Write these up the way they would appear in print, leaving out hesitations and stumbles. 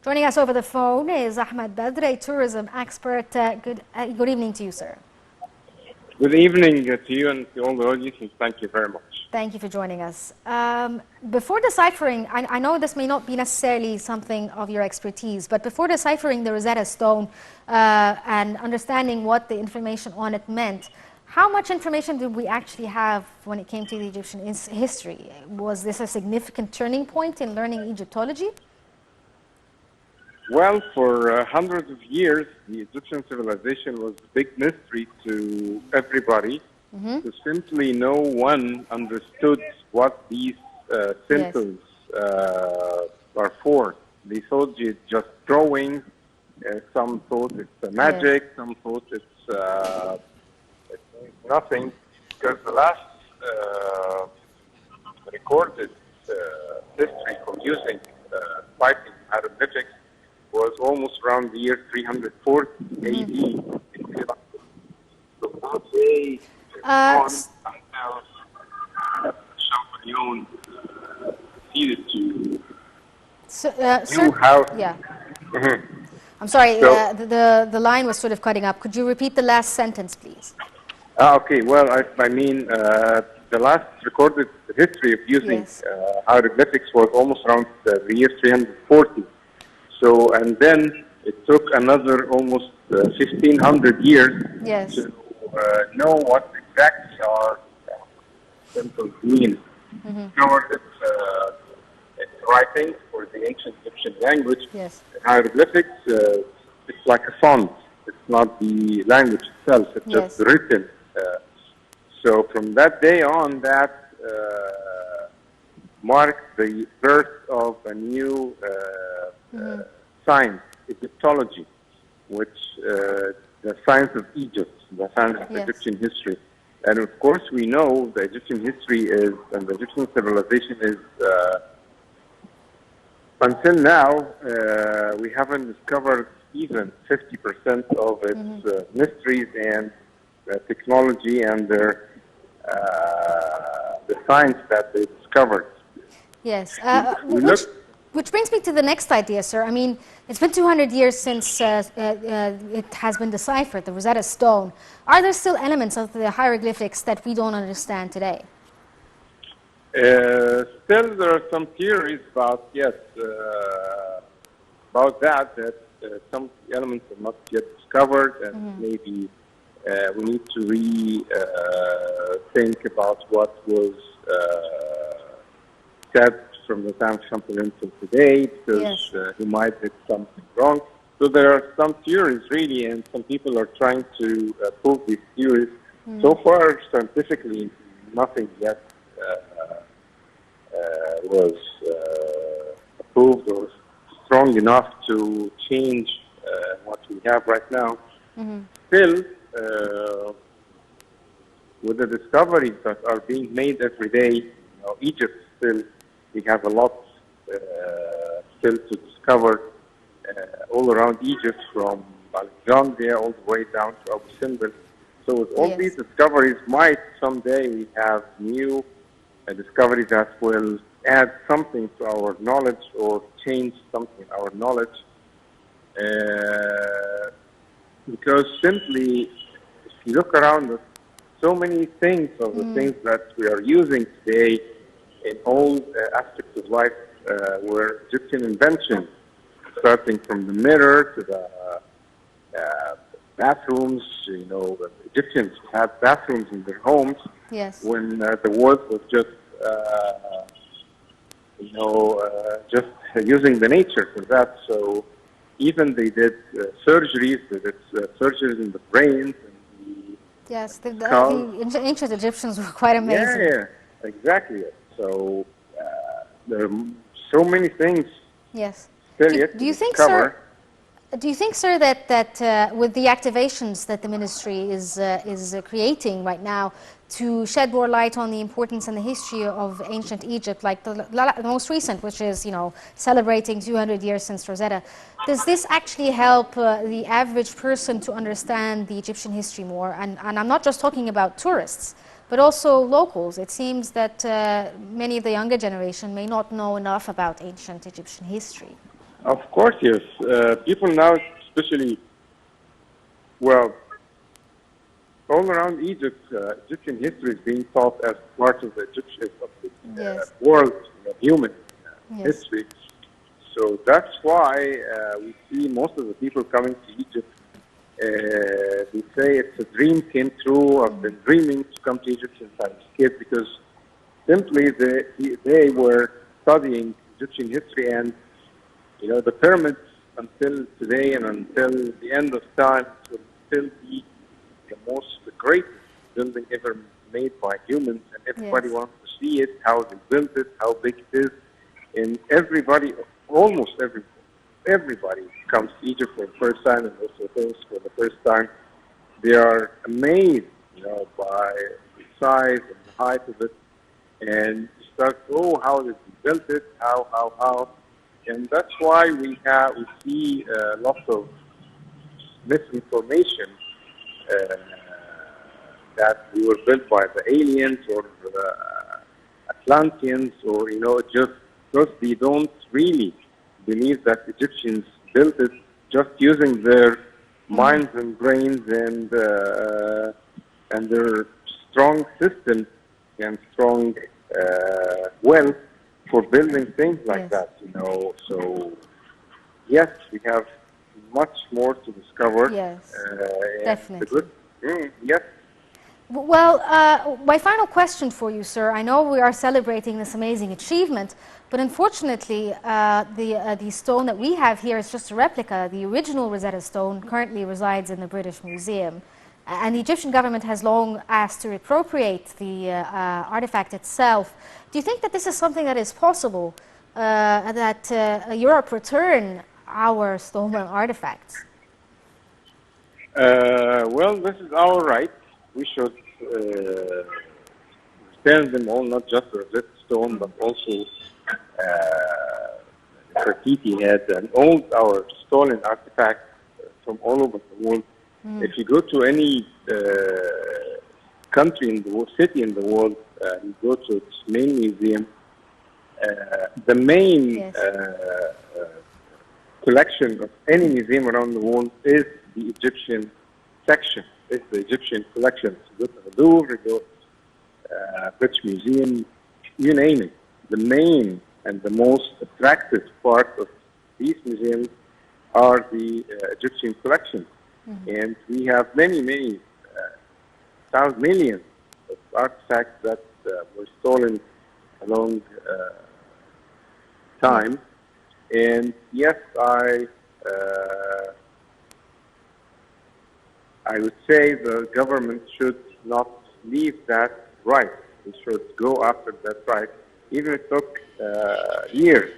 Joining us over the phone is Ahmed Badr, a tourism expert. Good evening to you, sir. Good evening to you and to all the audience, and thank you very much. Thank you for joining us. Before deciphering, I know this may not be necessarily something of your expertise, but before deciphering the Rosetta Stone and understanding what the information on it meant, how much information did we actually have when it came to the Egyptian history? Was this a significant turning point in learning Egyptology? Well, for hundreds of years, the Egyptian civilization was a big mystery to everybody. So simply no one understood what these symbols are for. They thought it's just drawings. Some thought it's magic. Some thought it's nothing. Because the last recorded history from using writing hieroglyphics was almost around the year 340 AD. So that way, Champollion proceeded to how. Yeah. I'm sorry, so, the line was sort of cutting up. Could you repeat the last sentence, please? Okay, well, I mean, the last recorded history of using hieroglyphics was almost around the year 340. So, and then it took another almost 1,500 years to know what exactly our symbols mean. Discovered its writing for the ancient Egyptian language. Hieroglyphics, it's like a font. It's not the language itself. It's just written. So from that day on, that marked the birth of a new science, Egyptology, which the science of Egypt, the science of Egyptian history. And of course, we know the Egyptian history is, and the Egyptian civilization is, until now, we haven't discovered even 50% of its mysteries and technology and their the science that they discovered. Yes. Which brings me to the next idea, sir. I mean, it's been 200 years since it has been deciphered, the Rosetta Stone. Are there still elements of the hieroglyphics that we don't understand today? Still, there are some theories about, about that some elements are not yet discovered, and maybe we need to think about what was said from the time of Champollion till today, because he might did something wrong. So there are some theories really, and some people are trying to prove these theories. So far, scientifically, nothing yet was approved or strong enough to change what we have right now. Still, with the discoveries that are being made every day, Egypt still, we have a lot still to discover all around Egypt, from Alexandria all the way down to Abu Simbel. So with all these discoveries, might someday we have new discoveries that will add something to our knowledge or change something in our knowledge. Because simply, if you look around us, so many things of the things that we are using today in all aspects of life were Egyptian inventions, starting from the mirror to the bathrooms. The Egyptians had bathrooms in their homes when the world was just, just using the nature for that. So even they did surgeries, they did surgeries in the brains. And the ancient Egyptians were quite amazing. Yeah, exactly. So there are so many things still yet to discover. Do you think, sir, that with the activations that the ministry is creating right now to shed more light on the importance and the history of ancient Egypt, like the most recent, which is celebrating 200 years since Rosetta, does this actually help the average person to understand the Egyptian history more? And I'm not just talking about tourists, but also locals. It seems that many of the younger generation may not know enough about ancient Egyptian history. Of course, yes. People now, especially, well, all around Egypt, Egyptian history is being taught as part of the Egyptian of the Yes. world, human Yes. history. So that's why we see most of the people coming to Egypt. They say it's a dream came true. I've been dreaming to come to Egypt since I was a kid because simply they were studying Egyptian history, and the pyramids until today and until the end of time will still be the greatest building ever made by humans, and everybody Yes. wants to see it, how they built it, how big it is, and everybody, almost everybody comes to Egypt for the first time, and also those for the first time, they are amazed, by the size and the height of it, and you start, how did they build it, how, and that's why we see lots of misinformation that we were built by the aliens or the Atlanteans, or just because they don't really believe that Egyptians built it just using their minds and brains and their strong system and strong will for building things like Yes. that. So yes, we have much more to discover. Yes. And the Definitely. good, yes. Well, my final question for you, sir. I know we are celebrating this amazing achievement, but unfortunately, the stone that we have here is just a replica. The original Rosetta Stone currently resides in the British Museum, and the Egyptian government has long asked to reappropriate the artifact itself. Do you think that this is something that is possible, that Europe return our stolen artifacts? Well, this is our right. We should return them all, not just the Rosetta Stone, but also Nefertiti head and all our stolen artifacts from all over the world. If you go to any country in the world, city in the world, you go to its main museum, the main Yes. collection of any museum around the world is the Egyptian section. It's the Egyptian collection. You go to the Louvre, you go to British Museum, you name it. The main and the most attractive part of these museums are the Egyptian collections. And we have many, millions of artifacts that were stolen along time. And yes, I would say the government should not leave that right. It should go after that right. Even if it took years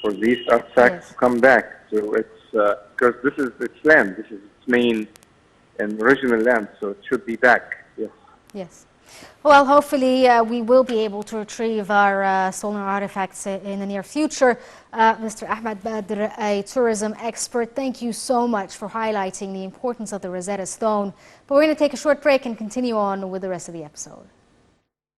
for these artifacts to come back. So it's because this is its land, this is its main and original land, so it should be back. Yes. Yes. Well, hopefully we will be able to retrieve our stolen artifacts in the near future. Mr. Ahmed Badr, a tourism expert, thank you so much for highlighting the importance of the Rosetta Stone. But we're going to take a short break and continue on with the rest of the episode.